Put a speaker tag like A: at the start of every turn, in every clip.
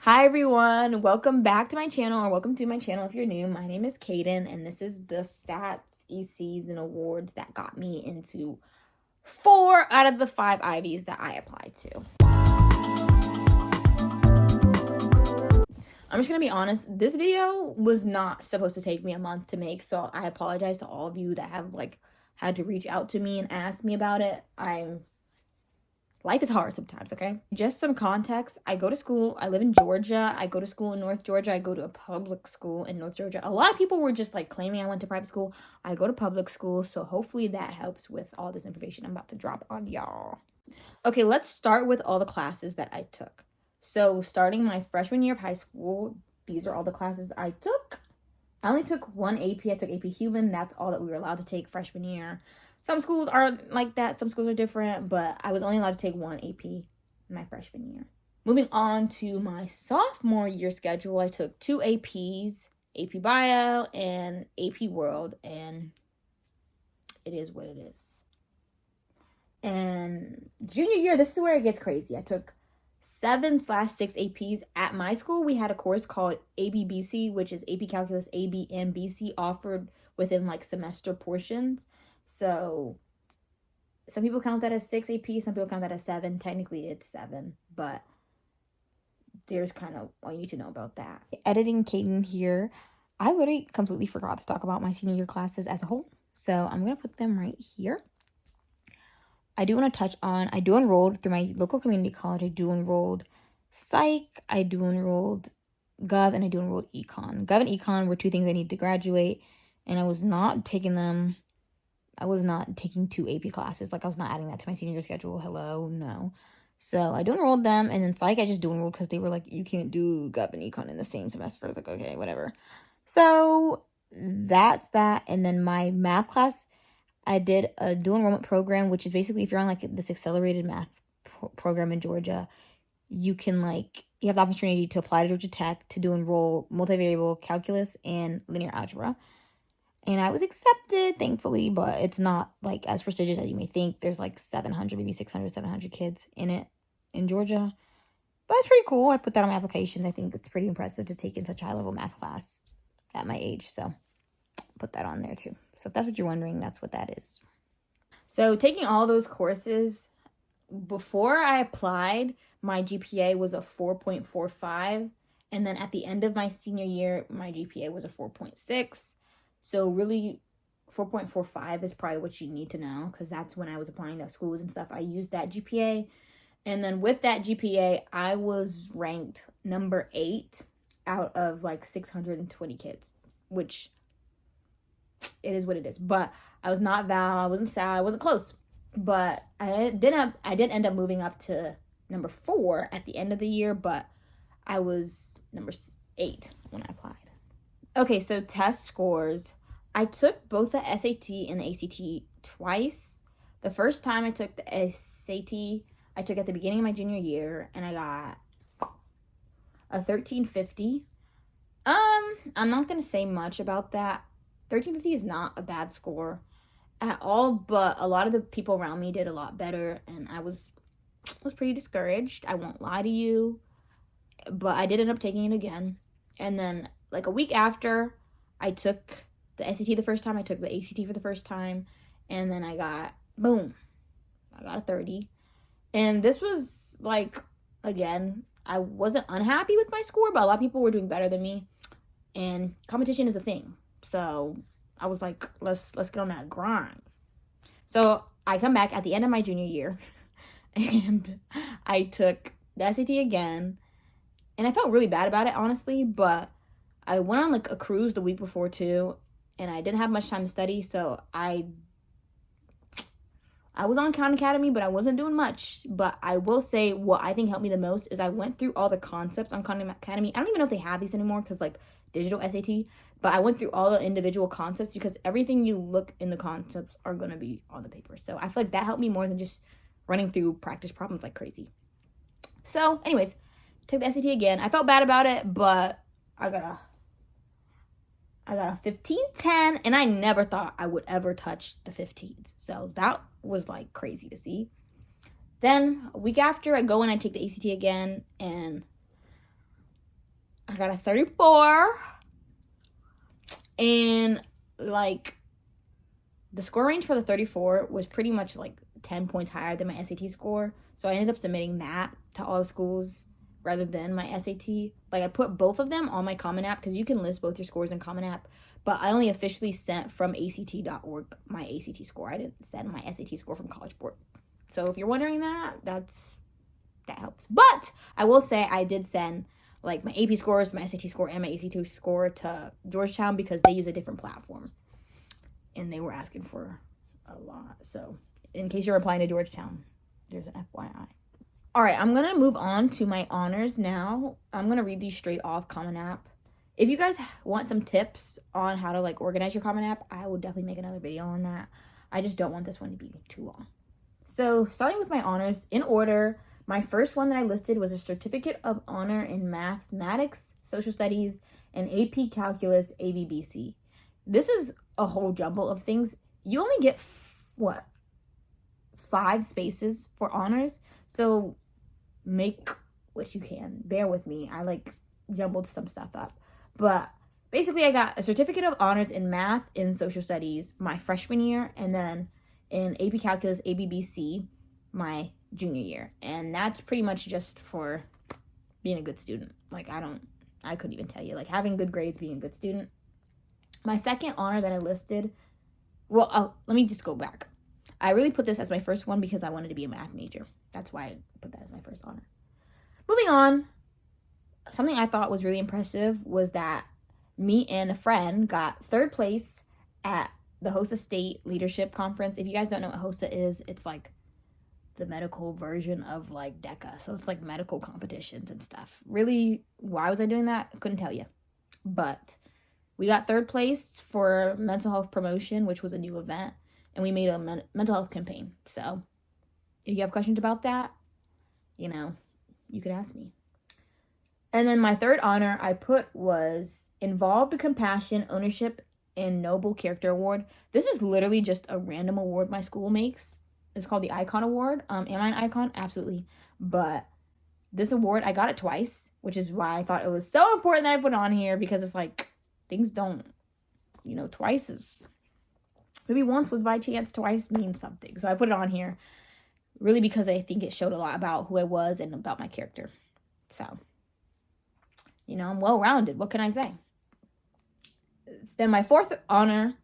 A: Hi everyone, welcome back to my channel, or welcome to my channel if you're new. My name is Kaden, and this is the stats, ECs, and awards that got me into 4 out of the 5 ivies that I applied to. I'm just gonna be honest, this video was not supposed to take me a month to make, so I apologize to all of you that have had to reach out to me and ask me about it. Life is hard sometimes, okay? Just some context. I go to school. I live in Georgia. I go to school in North Georgia. I go to a public school in North Georgia. A lot of people were just claiming I went to private school. I go to public school, so hopefully that helps with all this information I'm about to drop on y'all. Okay, let's start with all the classes that I took. So starting my freshman year of high school, these are all the classes I took. I only took one AP. I took AP Human. That's all that we were allowed to take freshman year. Some schools are like that. Some schools are different, but I was only allowed to take one AP in my freshman year. Moving on to my sophomore year schedule, I took 2 APs, AP Bio and AP World, and it is what it is. And junior year, this is where it gets crazy. I took 7/6 APs. At my school, we had a course called ABBC, which is AP Calculus, AB, and BC, offered within semester portions. So some people count that as 6 AP, some people count that as 7. Technically it's 7, but there's kind of all you need to know about that. Editing Kaden here. I literally completely forgot to talk about my senior year classes as a whole, so I'm going to put them right here. I do want to touch on, I do enrolled through my local community college. I do enrolled Psych, I do enrolled Gov, and I do enrolled Econ. Gov and Econ were 2 things I needed to graduate, and I was not taking 2 AP classes. I was not adding that to my senior year schedule. Hello, no. So I do enrolled them, and then Psych I just do enrolled because they were like, you can't do Gov and Econ in the same semester. I was like, okay, whatever. So that's that. And then my math class, I did a dual enrollment program, which is basically if you're on this accelerated math program in Georgia, you can you have the opportunity to apply to Georgia Tech to enroll multivariable calculus and linear algebra. And I was accepted, thankfully, but it's not as prestigious as you may think. There's 700, maybe 600, 700 kids in it in Georgia. But it's pretty cool. I put that on my application. I think it's pretty impressive to take in such a high-level math class at my age. So put that on there too. So if that's what you're wondering, that's what that is. So taking all those courses, before I applied, my GPA was a 4.45. And then at the end of my senior year, my GPA was a 4.6. So really, 4.45 is probably what you need to know, because that's when I was applying to schools and stuff. I used that GPA. And then with that GPA, I was ranked number 8 out of 620 kids, which it is what it is. But I was not Val, I wasn't Sal, I wasn't close. But I did end up moving up to number 4 at the end of the year, but I was number 8 when I applied. Okay, so test scores. I took both the SAT and the ACT twice. The first time I took the SAT, I took at the beginning of my junior year, and I got a 1350. I'm not going to say much about that. 1350 is not a bad score at all, but a lot of the people around me did a lot better, and I was pretty discouraged. I won't lie to you, but I did end up taking it again. And then a week after I took the SAT the first time, I took the ACT for the first time, and then I got a 30. And this was again, I wasn't unhappy with my score, but a lot of people were doing better than me, and competition is a thing. So I was like, let's get on that grind. So I come back at the end of my junior year, and I took the SAT again, and I felt really bad about it, honestly, but I went on a cruise the week before too, and I didn't have much time to study, so I was on Khan Academy, but I wasn't doing much. But I will say what I think helped me the most is I went through all the concepts on Khan Academy. I don't even know if they have these anymore because digital SAT, but I went through all the individual concepts because everything you look in the concepts are going to be on the paper. So I feel that helped me more than just running through practice problems like crazy. So anyways, took the SAT again. I felt bad about it, but I got a 1510, and I never thought I would ever touch the 15s. So that was crazy to see. Then a week after, I go and I take the ACT again, and I got a 34. And, like, the score range for the 34 was pretty much, like, 10 points higher than my SAT score. So I ended up submitting that to all the schools rather than my SAT. Like, I put both of them on my Common App because you can list both your scores in Common App. But I only officially sent from ACT.org my ACT score. I didn't send my SAT score from College Board. So if you're wondering that helps. But I will say I did send, like, my AP scores, my SAT score, and my ACT score to Georgetown because they use a different platform. And they were asking for a lot. So in case you're applying to Georgetown, there's an FYI. All right, I'm going to move on to my honors now. I'm going to read these straight off Common App. If you guys want some tips on how to, like, organize your Common App, I will definitely make another video on that. I just don't want this one to be too long. So starting with my honors, in order, my first one that I listed was a Certificate of Honor in Mathematics, Social Studies, and AP Calculus ABBC. This is a whole jumble of things. You only get, 5 spaces for honors. So make what you can. Bear with me. I, like, jumbled some stuff up. But basically, I got a Certificate of Honors in Math and Social Studies my freshman year, and then in AP Calculus ABBC my junior year. And that's pretty much just for being a good student. Like, I couldn't even tell you. Like, having good grades, being a good student. My second honor that I listed, let me just go back. I really put this as my first one because I wanted to be a math major. That's why I put that as my first honor. Moving on, something I thought was really impressive was that me and a friend got 3rd place at the HOSA State Leadership Conference. If you guys don't know what HOSA is, it's like the medical version of, like, DECA. So it's like medical competitions and stuff. Really, why was I doing that? I couldn't tell you. But we got 3rd place for mental health promotion, which was a new event. And we made a mental health campaign. So if you have questions about that, you can ask me. And then my 3rd honor I put was Involved Compassion, Ownership, and Noble Character Award. This is literally just a random award my school makes. It's called the Icon Award. Am I an icon? Absolutely. But this award, I got it twice, which is why I thought it was so important that I put it on here, because it's like, things don't, twice is, maybe once was by chance, twice means something. So I put it on here really because I think it showed a lot about who I was and about my character. So, I'm well-rounded. What can I say? Then my 4th honor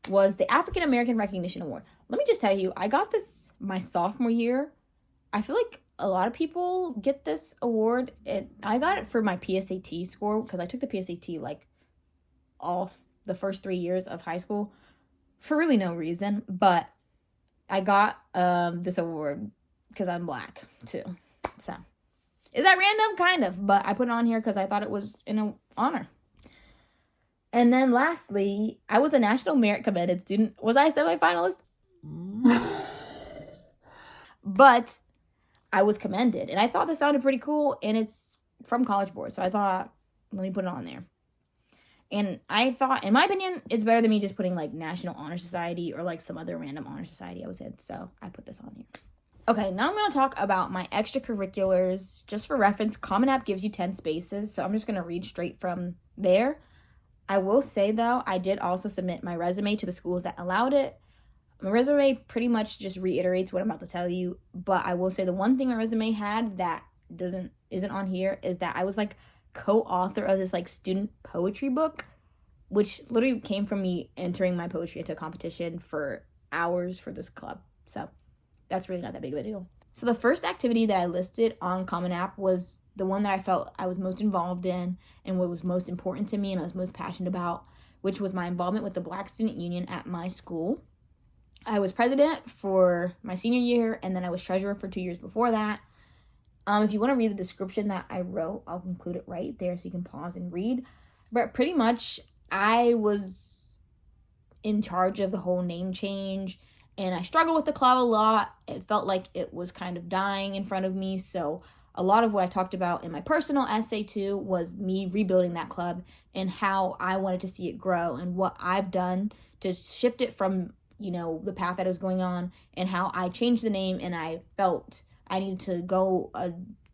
A: was the African American Recognition Award. Let me just tell you, I got this my sophomore year. I feel like a lot of people get this award. I got it for my PSAT score because I took the PSAT, like, all the first 3 years of high school for really no reason. But I got this award because I'm Black, too. So, is that random? Kind of. But I put it on here because I thought it was an honor. And then lastly, I was a National Merit Commended student. Was I a semifinalist? But I was commended. And I thought this sounded pretty cool. And it's from College Board. So I thought, let me put it on there. And I thought, in my opinion, it's better than me just putting, like, National Honor Society or, like, some other random honor society I was in. So I put this on here. Okay, now I'm going to talk about my extracurriculars. Just for reference, Common App gives you 10 spaces. So I'm just going to read straight from there. I will say, though, I did also submit my resume to the schools that allowed it. My resume pretty much just reiterates what I'm about to tell you, but I will say the one thing my resume had that isn't on here is that I was, like, co-author of this, like, student poetry book, which literally came from me entering my poetry into a competition for hours for this club. So that's really not that big of a deal. So the first activity that I listed on Common App was the one that I felt I was most involved in and what was most important to me and I was most passionate about, which was my involvement with the Black Student Union at my school. I was president for my senior year, and then I was treasurer for 2 years before that. If you want to read the description that I wrote, I'll include it right there so you can pause and read. But pretty much, I was in charge of the whole name change, and I struggled with the club a lot. It felt like it was kind of dying in front of me, so a lot of what I talked about in my personal essay, too, was me rebuilding that club and how I wanted to see it grow and what I've done to shift it from, the path that it was going on, and how I changed the name and I felt I needed to go a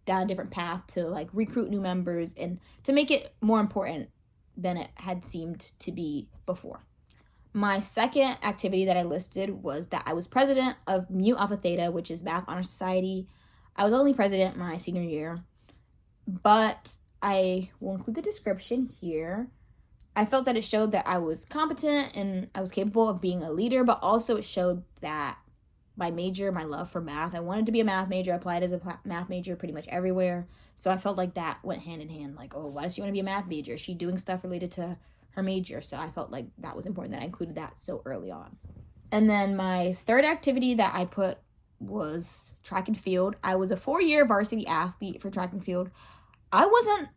A: down a different path to like recruit new members and to make it more important than it had seemed to be before. My second activity that I listed was that I was president of Mu Alpha Theta, which is Math Honor Society. I was only president my senior year, but I will include the description here. I felt that it showed that I was competent and I was capable of being a leader, but also it showed that my major, my love for math, I wanted to be a math major. I applied as a math major pretty much everywhere. So I felt like that went hand in hand. Like, oh, why does she want to be a math major? Is she doing stuff related to her major? So I felt like that was important that I included that so early on. And then my third activity that I put was track and field. I was a 4-year varsity athlete for track and field. I wasn't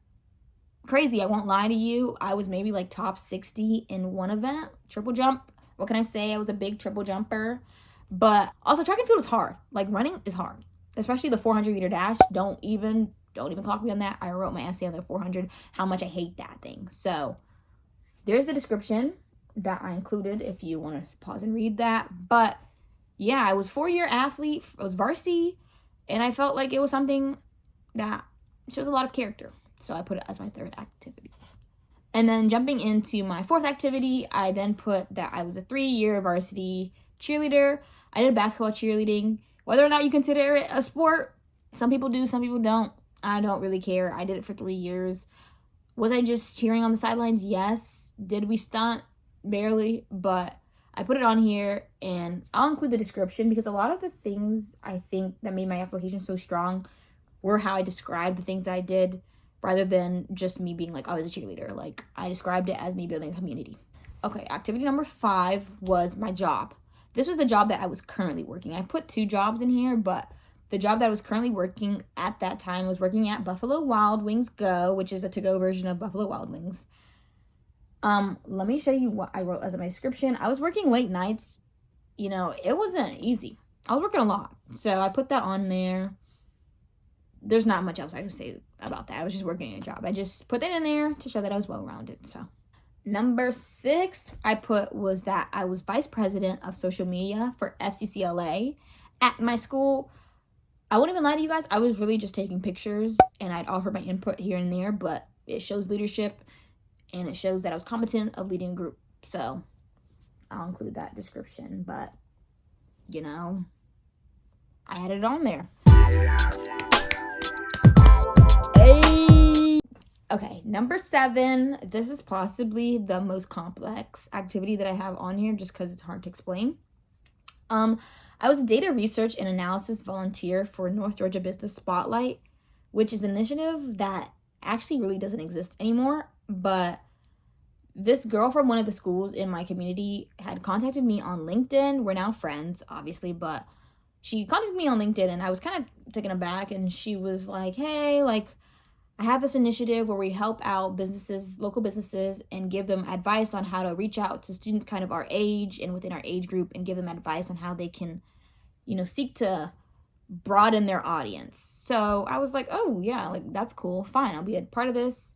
A: crazy, I won't lie to you. I was maybe like top 60 in one event, triple jump. What can I say? I was a big triple jumper. But also track and field is hard. Like running is hard, especially the 400-meter dash. Don't even clock me on that. I wrote my essay on the 400, how much I hate that thing. So there's the description that I included if you want to pause and read that. But yeah, I was 4-year athlete. I was varsity, and I felt like it was something that shows a lot of character. So I put it as my third activity. And then jumping into my fourth activity, I then put that I was a 3-year varsity cheerleader. I did basketball cheerleading. Whether or not you consider it a sport, some people do, some people don't. I don't really care. I did it for 3 years. Was I just cheering on the sidelines? Yes. Did we stunt? Barely. But I put it on here, and I'll include the description because a lot of the things I think that made my application so strong were how I described the things that I did rather than just me being like, oh, I was a cheerleader. Like, I described it as me building a community. Okay, activity number 5 was my job. This was the job that I was currently working. I put 2 jobs in here, but the job that I was currently working at that time was working at Buffalo Wild Wings Go, which is a to-go version of Buffalo Wild Wings. Let me show you what I wrote as my description. I was working late nights. You know, it wasn't easy. I was working a lot. So I put that on there. There's not much else I can say about that. I was just working a job. I just put that in there to show that I was well-rounded. So number 6 I put was that I was vice president of social media for FCCLA at my school. I wouldn't even lie to you guys. I was really just taking pictures and I'd offer my input here and there, but it shows leadership and it shows that I was competent of leading a group. So I'll include that description, but you know, I had it on there. Hey. Okay, number 7. This is possibly the most complex activity that I have on here just because it's hard to explain. I was a data research and analysis volunteer for North Georgia Business Spotlight, which is an initiative that actually really doesn't exist anymore. But this girl from one of the schools in my community had contacted me on LinkedIn. We're now friends, obviously, but she contacted me on LinkedIn and I was kind of taken aback. And she was like, hey, like, I have this initiative where we help out businesses, local businesses, and give them advice on how to reach out to students kind of our age and within our age group and give them advice on how they can, you know, seek to broaden their audience. So I was like, oh yeah, like that's cool. Fine. I'll be a part of this.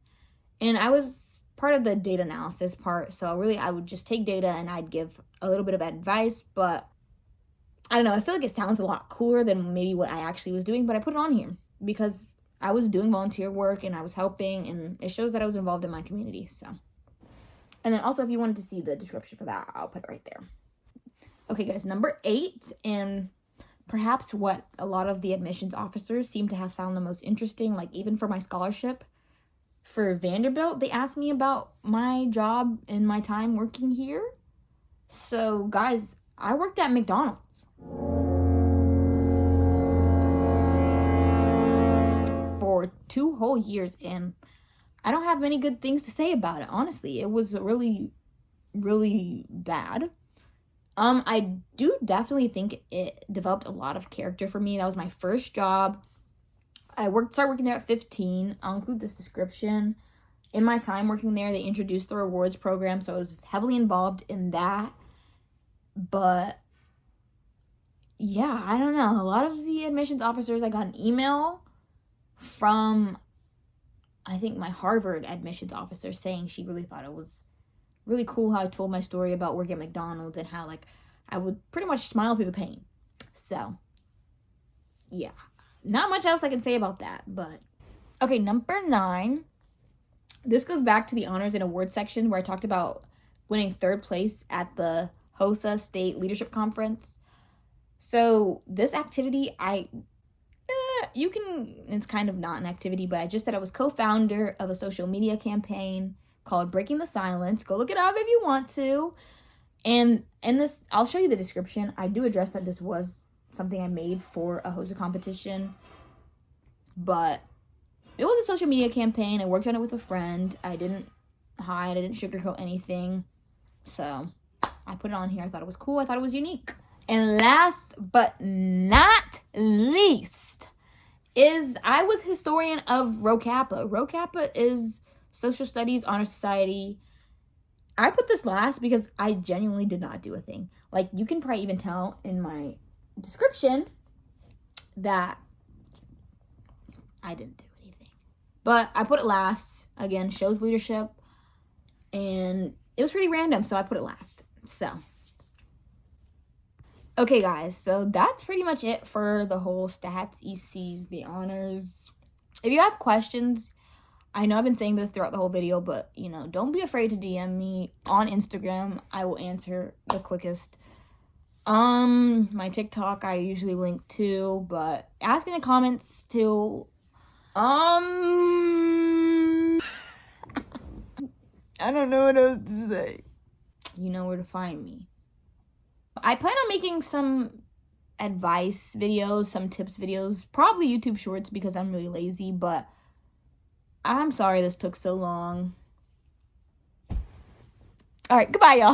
A: And I was part of the data analysis part. So really I would just take data and I'd give a little bit of advice, but I don't know. I feel like it sounds a lot cooler than maybe what I actually was doing, but I put it on here because I was doing volunteer work and I was helping and it shows that I was involved in my community. So, and then also if you wanted to see the description for that, I'll put it right there. Okay guys, number 8, and perhaps what a lot of the admissions officers seem to have found the most interesting, like even for my scholarship for Vanderbilt, they asked me about my job and my time working here. So guys, I worked at McDonald's for 2 whole years and I don't have many good things to say about it. Honestly, it was really, really bad. I do definitely think it developed a lot of character for me. That was my first job. I started working there at 15. I'll include this description. In my time working there, they introduced the rewards program, so I was heavily involved in that. But yeah, I don't know. A lot of the admissions officers, I got an email from, I think, my Harvard admissions officer saying she really thought it was really cool how I told my story about working at McDonald's and how, like, I would pretty much smile through the pain. So, yeah, not much else I can say about that, but. Okay, number 9. This goes back to the honors and awards section where I talked about winning 3rd place at the HOSA State Leadership Conference. So this activity, it's kind of not an activity, but I just said I was co-founder of a social media campaign called Breaking the Silence. Go look it up if you want to. And in this, I'll show you the description. I do address that this was something I made for a HOSA competition, but it was a social media campaign. I worked on it with a friend. I didn't hide. I didn't sugarcoat anything. So I put it on here. I thought it was cool. I thought it was unique. And last but not least is I was historian of Rho Kappa. Rho Kappa is Social Studies Honor Society. I put this last because I genuinely did not do a thing. Like, you can probably even tell in my description that I didn't do anything. But I put it last. Again, shows leadership. And it was pretty random, so I put it last. So, okay, guys. So that's pretty much it for the whole stats, ECs, the honors. If you have questions, I know I've been saying this throughout the whole video, but, don't be afraid to DM me on Instagram. I will answer the quickest. My TikTok I usually link to, but ask in the comments too. I don't know what else to say. You know where to find me. I plan on making some advice videos, some tips videos, probably YouTube shorts because I'm really lazy, but I'm sorry this took so long. All right, goodbye, y'all.